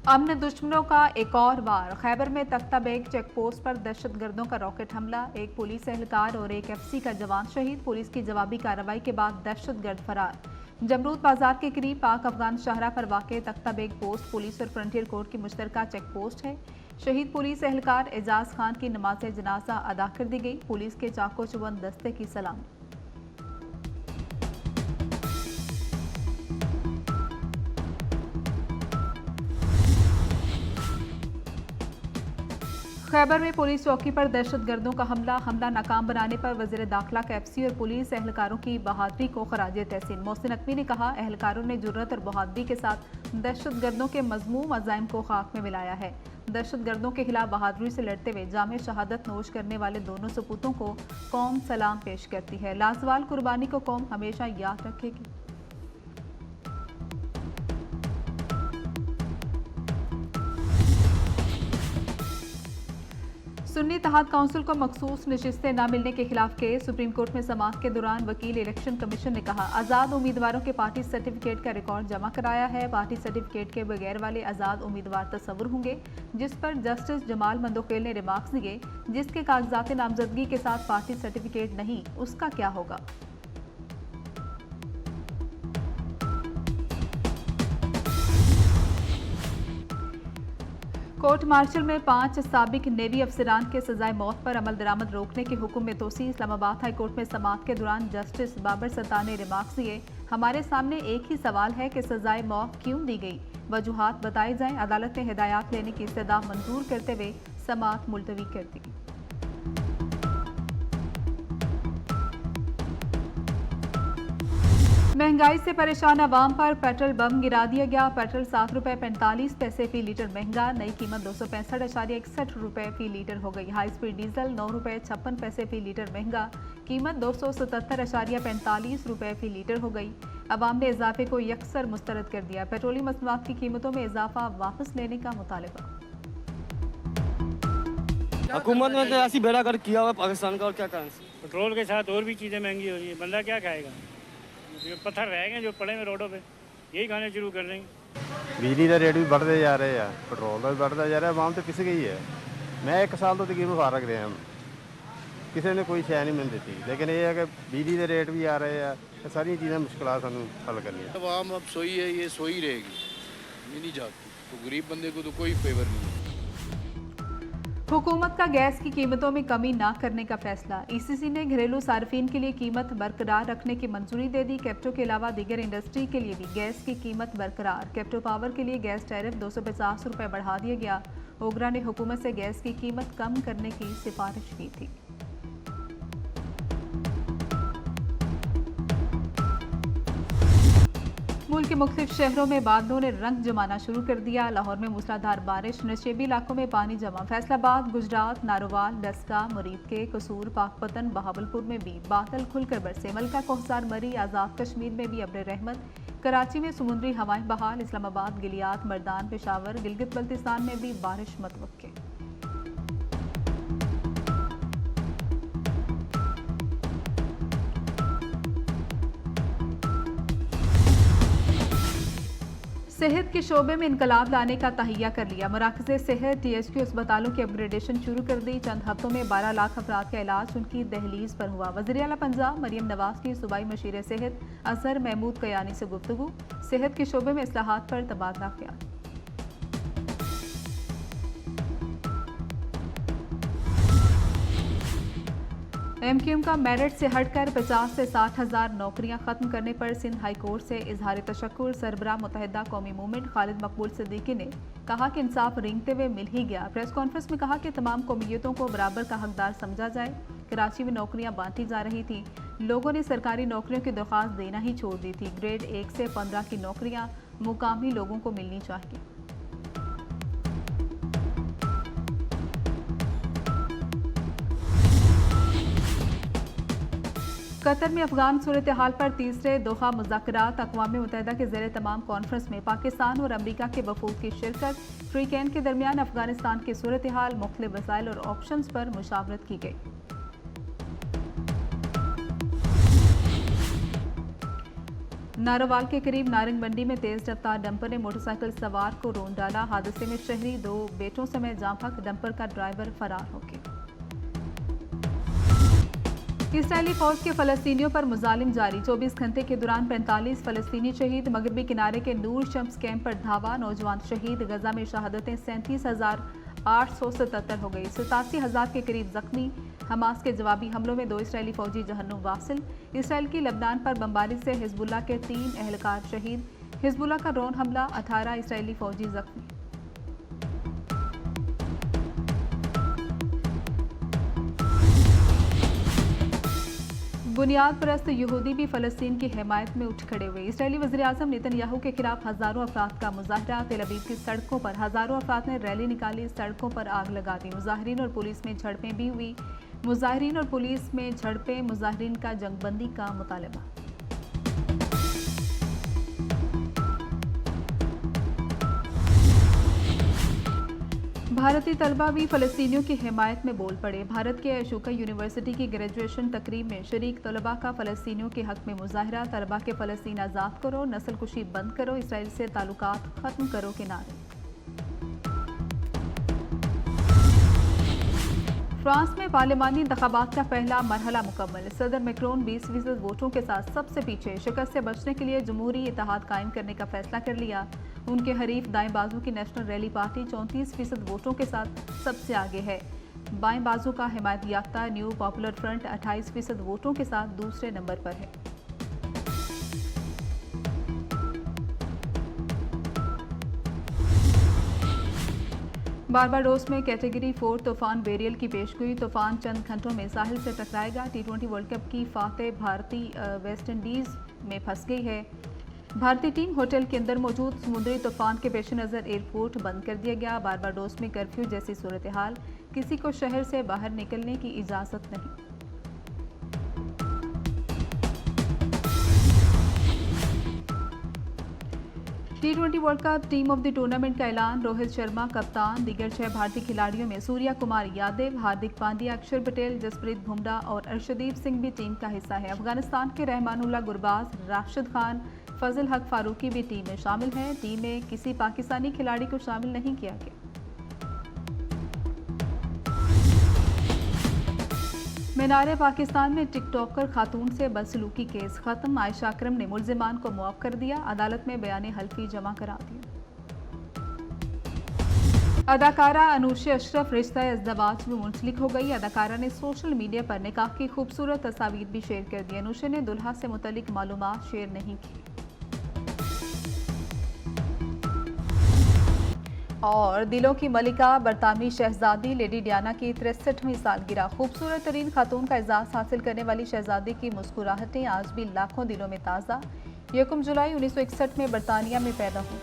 अमन दुश्मनों का एक और वार। खैबर में तख्ता बेग चेक पोस्ट पर दहशतगर्दों का रॉकेट हमला, एक पुलिस एहलकार और एक एफसी का जवान शहीद। पुलिस की जवाबी कार्रवाई के बाद दहशतगर्द फरार। जमरूद बाजार के करीब पाक अफगान शाहरा पर वाक़ तख्ता बेग पोस्ट पुलिस और फ्रंटियर कोर्ट की मुश्तरका चेक पोस्ट है। शहीद पुलिस एहलकार एजाज खान की नमाज जनाजा अदा कर दी गई। पुलिस के चाको चुबंद दस्ते की सलामी। खैबर में पुलिस चौकी पर दहशतगर्दों का हमला नाकाम बनाने पर वज़ीर दाखिला का एफसी और पुलिस एहलकारों की बहादुरी को खराज तहसीन। मोहसिन नकवी ने कहा, एहलकारों ने जुर्रत और बहादुरी के साथ दहशतगर्दों के मज़मूम अज़ाइम को खाक में मिलाया है। दहशतगर्दों के खिलाफ बहादुरी से लड़ते हुए जामे शहादत नोश करने वाले दोनों सपूतों को कौम सलाम पेश करती है। लाजवाल कुर्बानी को कौम हमेशा याद रखेगी। सुन्नी इत्तेहाद काउंसिल को मखसूस नशिस्तें न मिलने के खिलाफ केस। सुप्रीम कोर्ट में समाअत के दौरान वकील इलेक्शन कमीशन ने कहा, आज़ाद उम्मीदवारों के पार्टी सर्टिफिकेट का रिकॉर्ड जमा कराया है। पार्टी सर्टिफिकेट के बगैर वाले आज़ाद उम्मीदवार तस्वुर होंगे। जिस पर जस्टिस जमाल मंदोखेल ने रिमार्क्स दिए, जिसके कागजात नामजदगी के साथ पार्टी सर्टिफिकेट नहीं, उसका क्या होगा। कोर्ट मार्शल में 5 साबिक नेवी अफसरान के सजाए मौत पर अमल दरामद रोकने के हुक्म में तोसी। इस्लामाबाद हाई कोर्ट में समाअत के दौरान जस्टिस बाबर सत्तार ने रिमार्क्स दिए, हमारे सामने एक ही सवाल है कि सजाए मौत क्यों दी गई, वजूहात बताई जाएं। अदालत ने हिदायत लेने की इस्तदा मंजूर करते हुए समाअत मुलतवी कर दी। महंगाई से परेशान आवाम पर पेट्रोल बम गिरा दिया गया। पेट्रोल ₹7.45 फी लीटर महंगा, नई कीमत ₹265.61 फी लीटर हो गई। हाई स्पीड डीजल ₹9.56 फी लीटर महंगा, कीमत ₹277.45 फी लीटर हो गई। अवाम ने इजाफे को यकसर मुस्तरद कर दिया। पेट्रोलियम मसनूआत की कीमतों में इजाफा वापस लेने का मुतालबा। हुकूमत ने तो ऐसी बेड़ागर्क किया हुआ पाकिस्तान का, और क्या करें। पेट्रोल के साथ और भी चीज़ें महंगी हो रही है, बंदा क्या खाएगा। जो पत्थर रह गए जो पड़े हुए रोडों पे, यही खाने शुरू कर देंगे। बिजली का रेट भी बढ़ते जा रहे हैं, पेट्रोल का भी बढ़ता जा रहा है, आवाम तो पिस गई है। मैं 1 साल तो तकरीबन फारग रहे हम, किसी ने कोई शय नहीं मिल देती, लेकिन ये है कि बिजली के रेट भी आ रहे हैं, सारी चीज़ें मुश्किल सानू हल करनी है। आवाम अब सोई है, ये सोई रहेगी, ये नहीं जाती। तो गरीब बंदे को तो कोई फेवर नहीं है। हुकूमत का गैस की कीमतों में कमी न करने का फैसला। ईसीसी ने घरेलू सार्फिन के लिए कीमत बरकरार रखने की मंजूरी दे दी। कैप्टो के अलावा दीगर इंडस्ट्री के लिए भी गैस की कीमत बरकरार। कैप्टो पावर के लिए गैस टैरिफ ₹250 बढ़ा दिया गया। ओगरा ने हुकूमत से गैस की कीमत कम करने की सिफारिश की थी। मुल्क के मुख्तलिफ शहरों में बादलों ने रंग जमाना शुरू कर दिया। लाहौर में मूसलाधार बारिश, नशेबी इलाकों में पानी जमा। फैसलाबाद, गुजरात, नारोवाल, डस्का, मुरीद के कसूर, पाकपतन, बहावलपुर में भी बादल खुलकर बरसे। मलका, कोहसार, मरी, आज़ाद कश्मीर में भी अब्र रहमत। कराची में समुद्री हवाएं बहाल। इस्लामाबाद, गिलियात, मर्दान, पेशावर, गिलगित बल्तिस्तान में भी बारिश मतवक्के। सेहत के शोबे में इनकलाब लाने का तहैया कर लिया। मराकज़ सेहत THQ अस्पतालों की अपग्रेडेशन शुरू कर दी। चंद हफ्तों में 12 लाख अफराद का इलाज उनकी दहलीज पर हुआ। वज़ीर आला पंजाब मरियम नवाज की सूबाई मशीर सेहत अजहर महमूद कयानी से गुफ्तगू। सेहत के शोबे में इस्लाहात पर तबादला ख्याल। MQM का मेरिट से हटकर 50 से 60 हज़ार नौकरियां खत्म करने पर सिंध हाई कोर्ट से इजहार तशक्कुर। सरबराह मुत्तहिदा कौमी मूवमेंट खालिद मकबूल सिद्दीकी ने कहा कि इंसाफ रेंगते हुए मिल ही गया। प्रेस कॉन्फ्रेंस में कहा कि तमाम कौमियतों को बराबर का हकदार समझा जाए। कराची में नौकरियां बांटी जा रही थी, लोगों ने सरकारी नौकरियों की दरख्वास्त देना ही छोड़ दी थी। ग्रेड 1 से 15 की नौकरियां मुकामी लोगों को मिलनी चाहिए। कतर में अफगान सूरत हाल पर तीसरे दोहा मुज़ाकरात। अक़वाम मुत्तहिदा के ज़ेर तमाम कॉन्फ्रेंस में पाकिस्तान और अमरीका के वफूद की शिरकत। फ्री कैन के दरमियान अफगानिस्तान की सूरत हाल, मुख्तलिफ वसाइल और ऑप्शंस पर मुशावरत की गई। नारोवाल के करीब नारंग मंडी में तेज रफ्तार डंपर ने मोटरसाइकिल सवार को रौंद डाला। हादसे में शहरी 2 बेटों समेत जांफक डंपर का ड्राइवर फरार हो गया। इसराइली फौज के फलस्तीनियों पर मुजालिम जारी। 24 घंटे के दौरान 45 फलस्तीनी शहीद। मगरबी किनारे के नूर शम्स कैंप पर धावा, नौजवान शहीद। गजा में शहादतें 37,877 हो गई। 87,000 के करीब जख्मी। हमास के जवाबी हमलों में 2 इसराइली फौजी जहन्नुम वासिल। इसराइल की लबनान पर बमबारी से हिजबुल्लाह के 3 एहलकार शहीद। हिजबुल्लाह का ड्रोन हमला, 18 इसराइली फौजी जख्मी। बुनियाद परस्त यहूदी भी फलस्तीन की हिमायत में उठ खड़े हुए। इसराइली वज़ीर-ए-आज़म नेतन्याहू के खिलाफ हजारों अफराद का मुजाहरा। तेल अवीव की सड़कों पर हजारों अफराद ने रैली निकाली, सड़कों पर आग लगा दी। मुजाहिरीन और पुलिस में झड़पें भी हुई। मुजाहिरीन और पुलिस में झड़पें, मुजाहिरीन का जंगबंदी का मुतालबा। भारतीय तलबा भी फलस्तीनियों की हिमायत में बोल पड़े। भारत के अशोका यूनिवर्सिटी की ग्रेजुएशन तकरीब में शरीक तलबा का फलस्तीनियों के हक में मुजाहरा। तलबा के फलस्तीन आज़ाद करो, नस्ल कुशी बंद करो, इसराइल से ताल्लुकात खत्म करो के नारे। फ्रांस में पार्लिमानी इंतखाबात का पहला मरहला मुकम्मल। सदर मैक्रोन 20% वोटों के साथ सबसे पीछे। शिकस्त से बचने के लिए जमहूरी इत्तेहाद कायम करने का फैसला कर लिया। उनके हरीफ दाएं बाजू की नेशनल रैली पार्टी 34% वोटों के साथ सबसे आगे है। बाएं बाजू का हिमायत याफ्ता न्यू पॉपुलर फ्रंट 28% वोटों के साथ दूसरे नंबर पर है। बारबाडोस में कैटेगरी 4 तूफान बेरियल की पेशगोई। तूफान चंद घंटों में साहिल से टकराएगा। T20 वर्ल्ड कप की फातेह भारतीय वेस्ट इंडीज में फंस गई है। भारतीय टीम होटल के अंदर मौजूद। समुद्री तूफान के पेश नज़र एयरपोर्ट बंद कर दिया गया। बारबाडोस में कर्फ्यू जैसी सूरत हाल, किसी को शहर से बाहर निकलने की इजाज़त नहीं। T20 world cup team of the tournament का ऐलान। रोहित शर्मा कप्तान। दीगर 6 भारतीय खिलाड़ियों में सूर्या कुमार यादव, हार्दिक पांड्या, अक्षर पटेल, जसप्रीत बुमराह और अर्शदीप सिंह भी टीम का हिस्सा है। अफगानिस्तान के रहमानुल्लाह गुरबाज, राशिद खान, फजल हक फारूकी भी टीम में शामिल हैं। टीम में किसी पाकिस्तानी खिलाड़ी को शामिल नहीं किया गया। मीनार पाकिस्तान में टिकटॉकर खातून से बदसलूकी केस खत्म। आयशा अकरम ने मुल्जिमान को मुआफ कर दिया। अदालत में बयान हल्फी जमा करा दिया। अदाकारा अनूशा अशरफ रिश्ता अज़दवाज में मुंसलिक हो गई। अदाकारा ने सोशल मीडिया पर निकाह की खूबसूरत तस्वीर भी शेयर कर दी। अनूशा ने दुल्हा से मुतल्लिक मालूमात शेयर नहीं की। और दिलों की मलिका बरतानवी शहजादी लेडी डियाना की 63वीं सालगिरह। खूबसूरत तरीन खातून का एजाज़ हासिल करने वाली शहजादी की मुस्कुराहटें आज भी लाखों दिलों में ताज़ा। 1 जुलाई 1961 में बरतानिया में पैदा हुई।